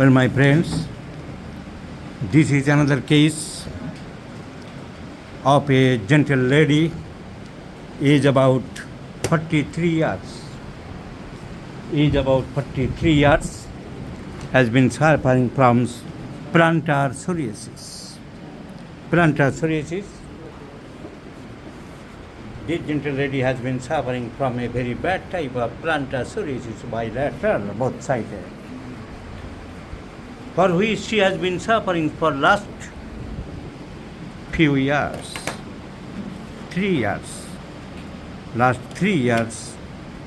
Well, my friends, this is another case of a gentle lady, age about 43 years. Age about 43 years, has been suffering from plantar psoriasis. Plantar psoriasis. This gentle lady has been suffering from a very bad type of plantar psoriasis, bilateral, both sided, for which she has been suffering for last few years, 3 years, last 3 years,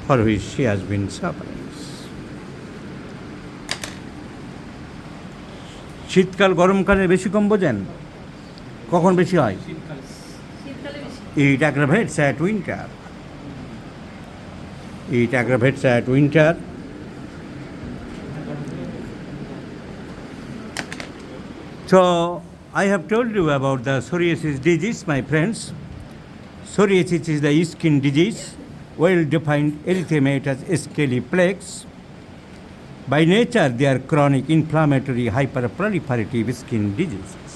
for which she has been suffering. শীতকাল গরমকালে বেশি কম বোঝেন? কখন বেশি হয়? It aggravates at winter. It aggravates at winter. So, I have told you about the psoriasis disease, my friends. Psoriasis is the skin disease, well-defined erythematous scaly plaques. By nature, they are chronic inflammatory hyperproliferative skin diseases.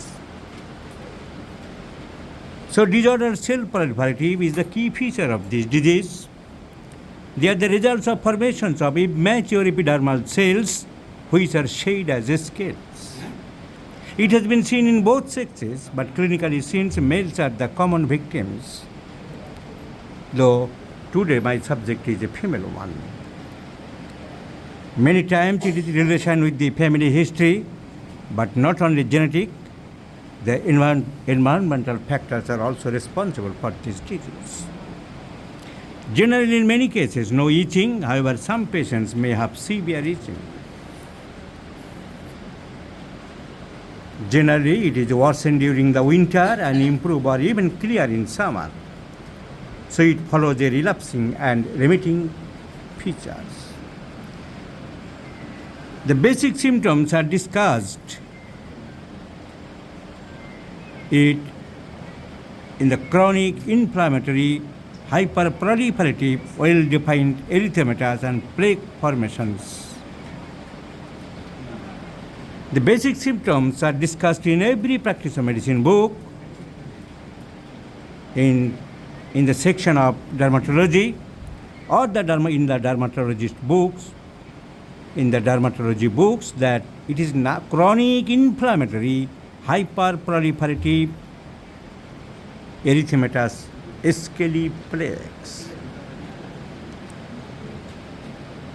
So, disordered cell proliferative is the key feature of this disease. They are the results of formations of immature epidermal cells which are shaded as scales. It has been seen in both sexes, but clinically since males are the common victims, though today my subject is a female one. Many times it is in relation with the family history, but not only genetic, the environmental factors are also responsible for this disease. Generally, in many cases, no itching, however, some patients may have severe itching. Generally, it is worsened during the winter and improve or even clear in summer. So it follows a relapsing and remitting features. The basic symptoms are discussed in the chronic inflammatory hyperproliferative well-defined erythematous and plaque formations. The basic symptoms are discussed in every practice of medicine book, in the section of dermatology or in the dermatologist books, in the dermatology books, that it is chronic inflammatory hyperproliferative erythematous scaly plaques.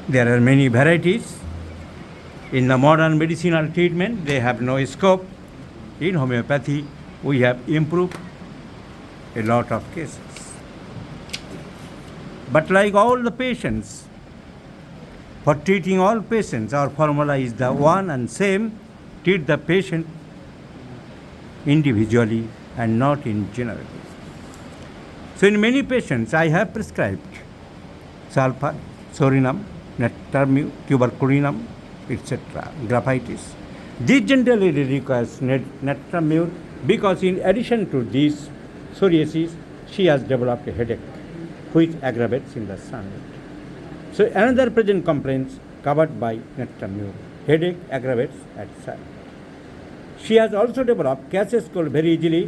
There are many varieties. In the modern medicinal treatment, they have no scope. In homeopathy, we have improved a lot of cases. But like all the patients, for treating all patients, our formula is the one and same: treat the patient individually and not in general. So in many patients, I have prescribed sulfur, sorinum, nattermute, tuberculinum, etc., graphitis. This generally requires nattermute because in addition to this psoriasis, she has developed a headache which aggravates in the sunlight. So another present complaints covered by nattermute: headache aggravates at sunlight. She has also developed catches cold very easily.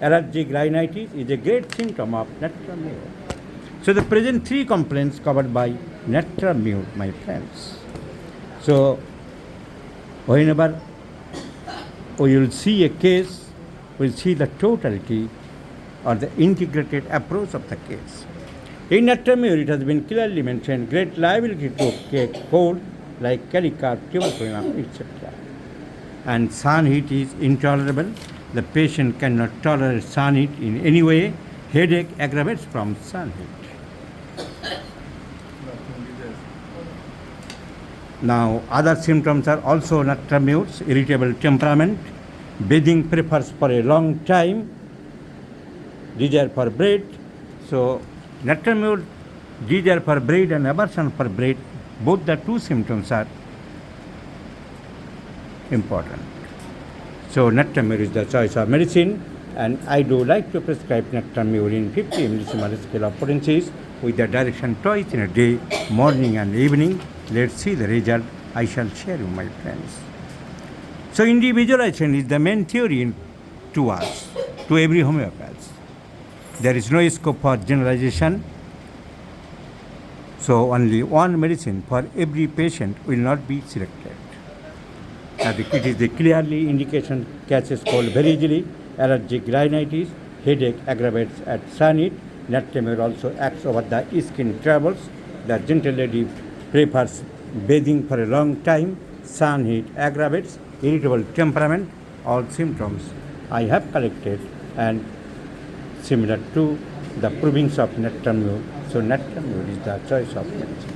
Allergic rhinitis is a great symptom of nattermute. So the present three complaints covered by nattermute, my friends. So whenever we will see a case, we will see the totality or the integrated approach of the case. In nattermute, it has been clearly mentioned great liability to cold like calicar, tuberculinum, etc. And sun heat is intolerable. The patient cannot tolerate sun heat in any way. Headache aggravates from sun heat. Now, other symptoms are also nattermute: irritable temperament, bathing prefers for a long time, desire for bread. So, nattermute, desire for bread and aversion for bread, both the two symptoms are important. So nattermute is the choice of medicine, and I do like to prescribe nattermute in 50 millisievert scale of potencies with the direction twice in a day, morning and evening. Let's see the result. I shall share you, my friends. So individualization is the main theory to us, to every homeopath. There is no scope for generalization. So only one medicine for every patient will not be selected. It is the clearly indication cases called very easily allergic rhinitis, headache aggravates at sun heat, natriamide also acts over the skin troubles. The gentle lady prefers bathing for a long time, sun heat aggravates, irritable temperament, all symptoms I have collected and similar to the provings of natriamide. So natriamide is the choice of medicine.